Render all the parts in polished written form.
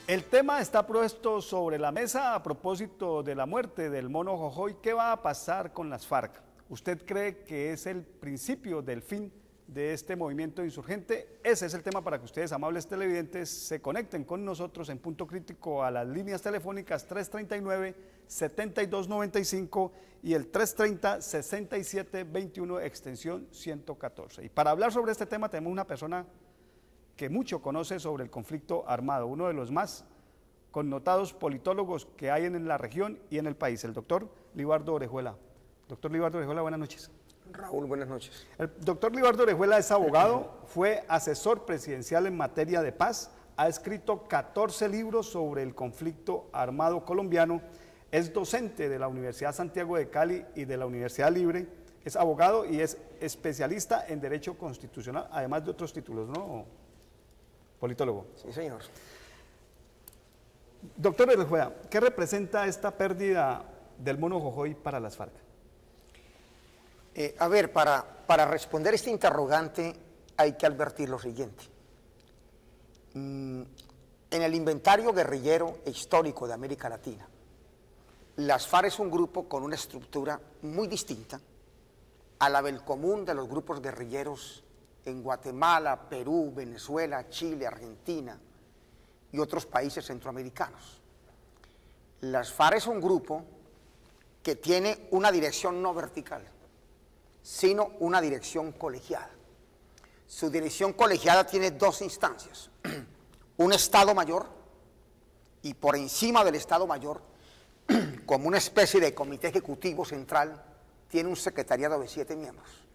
El tema está puesto sobre la mesa a propósito de la muerte del Mono Jojoy. ¿Qué va a pasar con las FARC? ¿Usted cree que es el principio del fin de este movimiento insurgente? Ese es el tema para que ustedes, amables televidentes, se conecten con nosotros en Punto Crítico a las líneas telefónicas 339-7295 y el 330-6721, extensión 114. Y para hablar sobre este tema tenemos una persona que mucho conoce sobre el conflicto armado, uno de los más connotados politólogos que hay en la región y en el país, el doctor Libardo Orejuela. Doctor Libardo Orejuela, buenas noches. Raúl, buenas noches. El doctor Libardo Orejuela es abogado, fue asesor presidencial en materia de paz, ha escrito 14 libros sobre el conflicto armado colombiano, es docente de la Universidad Santiago de Cali y de la Universidad Libre, es abogado y es especialista en Derecho Constitucional, además de otros títulos, ¿no? Politólogo. Sí, señor. Doctor Orejuela, ¿qué representa esta pérdida del Mono Jojoy para las FARC? Para responder este interrogante hay que advertir lo siguiente. En el inventario guerrillero e histórico de América Latina, las FARC es un grupo con una estructura muy distinta a la del común de los grupos guerrilleros en Guatemala, Perú, Venezuela, Chile, Argentina y otros países centroamericanos. Las FARC es un grupo que tiene una dirección no vertical, sino una dirección colegiada. Su dirección colegiada tiene dos instancias, un Estado Mayor y por encima del Estado Mayor, como una especie de comité ejecutivo central, tiene un secretariado de 7 miembros.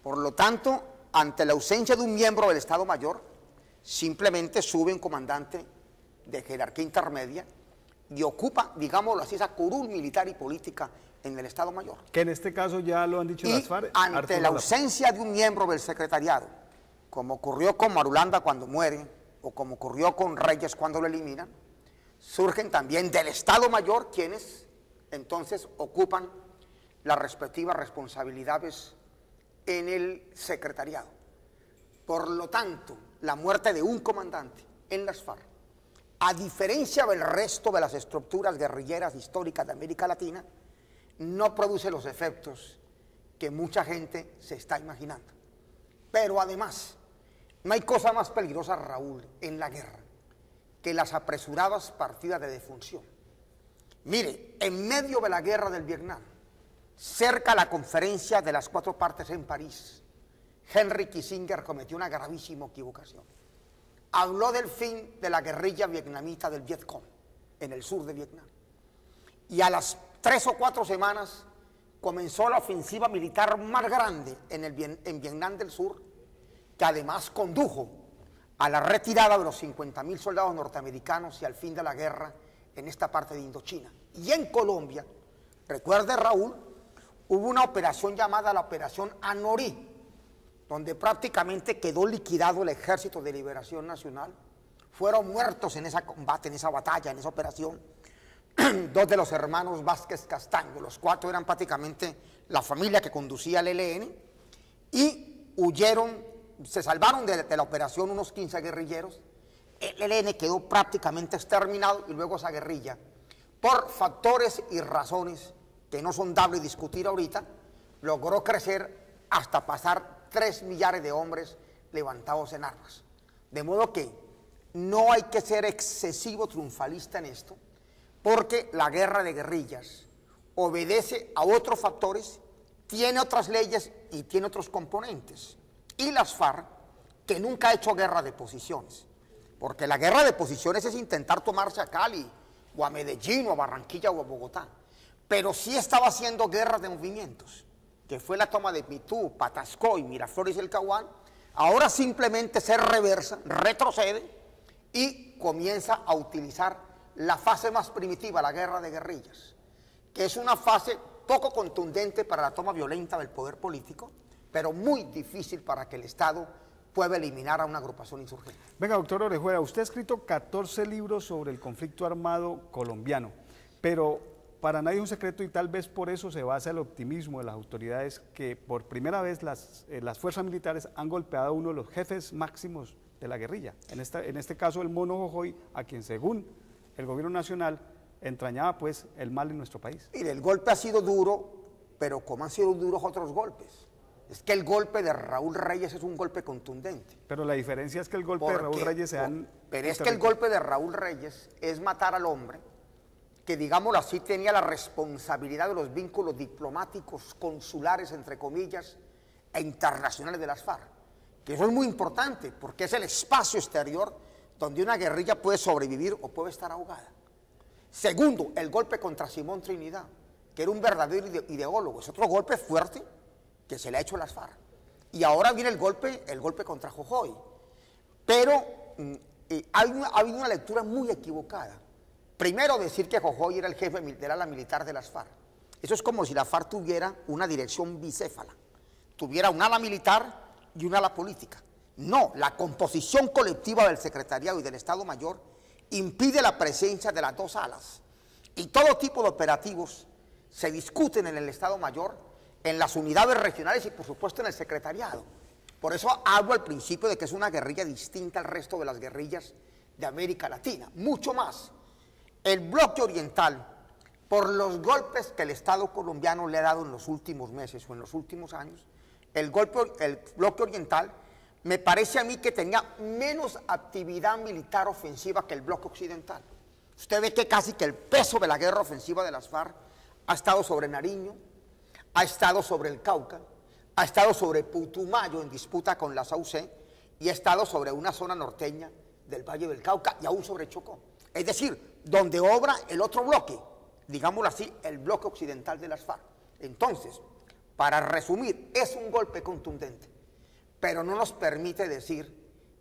Por lo tanto, ante la ausencia de un miembro del Estado Mayor, simplemente sube un comandante de jerarquía intermedia y ocupa, digámoslo así, esa curul militar y política en el Estado Mayor. Que en este caso ya lo han dicho las FARC. Ante la ausencia de un miembro del secretariado, como ocurrió con Marulanda cuando muere, o como ocurrió con Reyes cuando lo eliminan, surgen también del Estado Mayor quienes entonces ocupan las respectivas responsabilidades en el secretariado. Por lo tanto, la muerte de un comandante en las FARC, a diferencia del resto de las estructuras guerrilleras históricas de América Latina, no produce los efectos que mucha gente se está imaginando. Pero además, no hay cosa más peligrosa, Raúl, en la guerra que las apresuradas partidas de defunción. Mire, en medio de la guerra del Vietnam, cerca a la conferencia de las 4 partes en París, Henry Kissinger cometió una gravísima equivocación. Habló del fin de la guerrilla vietnamita del Vietcong en el sur de Vietnam. Y a las 3 o 4 semanas comenzó la ofensiva militar más grande en Vietnam del Sur, que además condujo a la retirada de los 50.000 soldados norteamericanos y al fin de la guerra en esta parte de Indochina. Y en Colombia, recuerde, Raúl, hubo una operación llamada la Operación Anorí, donde prácticamente quedó liquidado el Ejército de Liberación Nacional. Fueron muertos en ese combate, en esa batalla, en esa operación, 2 de los hermanos Vázquez Castaño. Los 4 eran prácticamente la familia que conducía el ELN y huyeron, se salvaron de la operación unos 15 guerrilleros. El ELN quedó prácticamente exterminado y luego esa guerrilla, por factores y razones que no son dables discutir ahorita, logró crecer hasta pasar 3 millares de hombres levantados en armas. De modo que no hay que ser excesivo triunfalista en esto, porque la guerra de guerrillas obedece a otros factores, tiene otras leyes y tiene otros componentes. Y las FARC, que nunca ha hecho guerra de posiciones, porque la guerra de posiciones es intentar tomarse a Cali, o a Medellín, o a Barranquilla, o a Bogotá, pero sí estaba haciendo guerras de movimientos, que fue la toma de Pitú, Patascoy, Miraflores y el Caguán. Ahora simplemente se reversa, retrocede y comienza a utilizar la fase más primitiva, la guerra de guerrillas, que es una fase poco contundente para la toma violenta del poder político, pero muy difícil para que el Estado pueda eliminar a una agrupación insurgente. Venga, doctor Orejuela, usted ha escrito 14 libros sobre el conflicto armado colombiano, pero para nadie es un secreto y tal vez por eso se basa el optimismo de las autoridades que por primera vez las fuerzas militares han golpeado a uno de los jefes máximos de la guerrilla. En este caso el Mono Jojoy, a quien según el gobierno nacional entrañaba pues el mal en nuestro país. Mire, el golpe ha sido duro, pero como han sido duros otros golpes. Es que el golpe de Raúl Reyes es un golpe contundente. Pero la diferencia es que el golpe de Raúl Reyes se dan... Pero es que el golpe de Raúl Reyes es matar al hombre que, digámoslo así, tenía la responsabilidad de los vínculos diplomáticos, consulares, entre comillas, e internacionales de las FARC. Que eso es muy importante, porque es el espacio exterior donde una guerrilla puede sobrevivir o puede estar ahogada. Segundo, el golpe contra Simón Trinidad, que era un verdadero ideólogo. Es otro golpe fuerte que se le ha hecho a las FARC. Y ahora viene el golpe contra Jojoy. Pero ha habido una lectura muy equivocada. Primero, decir que Jojoy era el jefe del ala militar de las FARC. Eso es como si la FARC tuviera una dirección bicéfala. Tuviera un ala militar y un ala política. No, la composición colectiva del secretariado y del Estado Mayor impide la presencia de las dos alas. Y todo tipo de operativos se discuten en el Estado Mayor, en las unidades regionales y por supuesto en el secretariado. Por eso hablo al principio de que es una guerrilla distinta al resto de las guerrillas de América Latina, mucho más. El bloque oriental, por los golpes que el Estado colombiano le ha dado en los últimos meses o en los últimos años, el bloque oriental me parece a mí que tenía menos actividad militar ofensiva que el bloque occidental. Usted ve que casi que el peso de la guerra ofensiva de las FARC ha estado sobre Nariño, ha estado sobre el Cauca, ha estado sobre Putumayo en disputa con la SAUC y ha estado sobre una zona norteña del Valle del Cauca y aún sobre Chocó. Es decir, donde obra el otro bloque, digámoslo así, el bloque occidental de las FARC. Entonces, para resumir, es un golpe contundente, pero no nos permite decir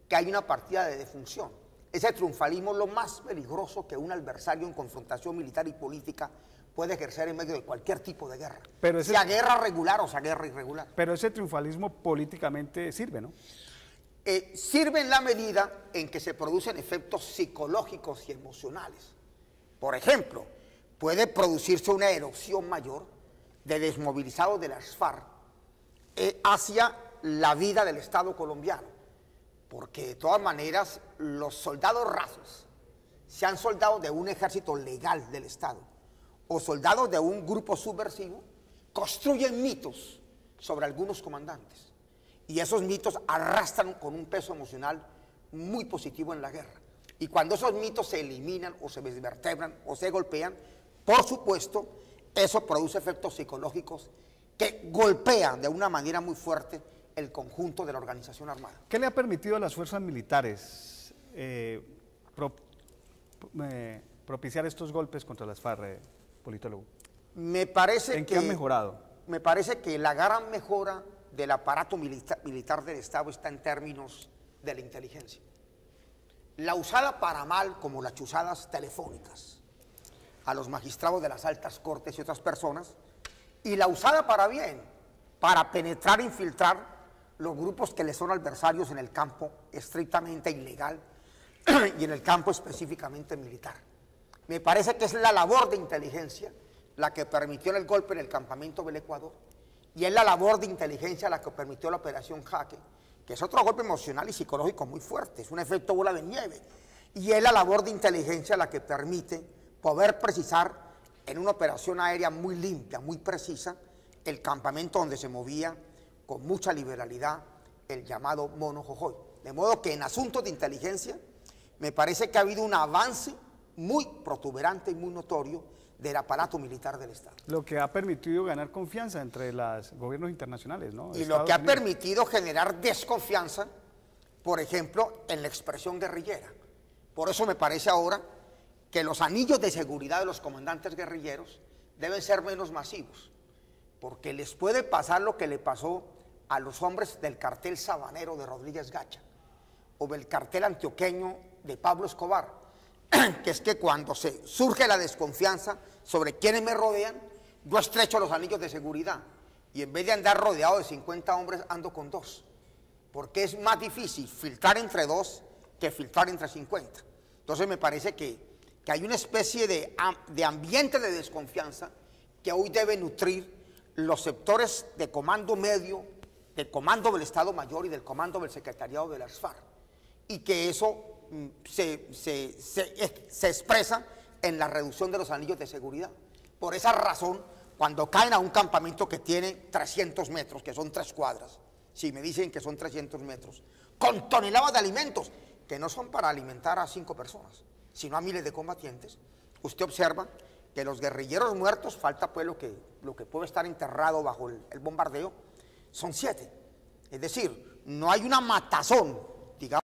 que hay una partida de defunción. Ese triunfalismo es lo más peligroso que un adversario en confrontación militar y política puede ejercer en medio de cualquier tipo de guerra, sea guerra regular o sea guerra irregular. Pero ese triunfalismo políticamente sirve, ¿no? Sirve en la medida en que se producen efectos psicológicos y emocionales. Por ejemplo, puede producirse una erupción mayor de desmovilizados de las FARC hacia la vida del Estado colombiano, porque de todas maneras los soldados rasos, sean soldados de un ejército legal del Estado o soldados de un grupo subversivo, construyen mitos sobre algunos comandantes. Y esos mitos arrastran con un peso emocional muy positivo en la guerra. Y cuando esos mitos se eliminan o se desvertebran o se golpean, por supuesto, eso produce efectos psicológicos que golpean de una manera muy fuerte el conjunto de la organización armada. ¿Qué le ha permitido a las fuerzas militares propiciar estos golpes contra las FARC, politólogo? Me parece ¿En qué han mejorado? Me parece que la gran mejora del aparato militar del Estado está en términos de la inteligencia. La usada para mal, como las chuzadas telefónicas a los magistrados de las altas cortes y otras personas, y la usada para bien, para penetrar e infiltrar los grupos que le son adversarios en el campo estrictamente ilegal y en el campo específicamente militar. Me parece que es la labor de inteligencia la que permitió el golpe en el campamento del Ecuador, y es la labor de inteligencia la que permitió la operación Jaque, que es otro golpe emocional y psicológico muy fuerte, es un efecto bola de nieve, y es la labor de inteligencia la que permite poder precisar en una operación aérea muy limpia, muy precisa, el campamento donde se movía con mucha liberalidad el llamado Mono Jojoy. De modo que en asuntos de inteligencia me parece que ha habido un avance muy protuberante y muy notorio del aparato militar del Estado. Lo que ha permitido ganar confianza entre los gobiernos internacionales, ¿no? Y lo que ha permitido generar desconfianza, por ejemplo, en la expresión guerrillera. Por eso me parece ahora que los anillos de seguridad de los comandantes guerrilleros deben ser menos masivos, porque les puede pasar lo que le pasó a los hombres del cartel sabanero de Rodríguez Gacha o del cartel antioqueño de Pablo Escobar, que es que cuando surge la desconfianza sobre quienes me rodean, yo estrecho los anillos de seguridad y en vez de andar rodeado de 50 hombres ando con 2, porque es más difícil filtrar entre 2 que filtrar entre 50. Entonces me parece que hay una especie de ambiente de desconfianza que hoy debe nutrir los sectores de comando medio, del comando del Estado Mayor y del comando del Secretariado de las FARC. y que eso se expresa en la reducción de los anillos de seguridad. Por esa razón, cuando caen a un campamento que tiene 300 metros, que son 3 cuadras, si me dicen que son 300 metros, con toneladas de alimentos, que no son para alimentar a 5 personas, sino a miles de combatientes, usted observa que los guerrilleros muertos, falta pues lo que puede estar enterrado bajo el bombardeo, son 7. Es decir, no hay una matazón, digamos,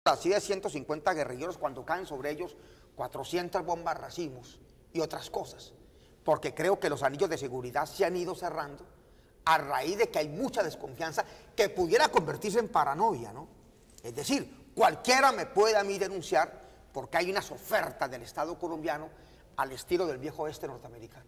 así de 150 guerrilleros cuando caen sobre ellos 400 bombas racimos y otras cosas, porque creo que los anillos de seguridad se han ido cerrando a raíz de que hay mucha desconfianza que pudiera convertirse en paranoia, ¿no? Es decir, cualquiera me puede a mí denunciar porque hay unas ofertas del Estado colombiano al estilo del viejo oeste norteamericano.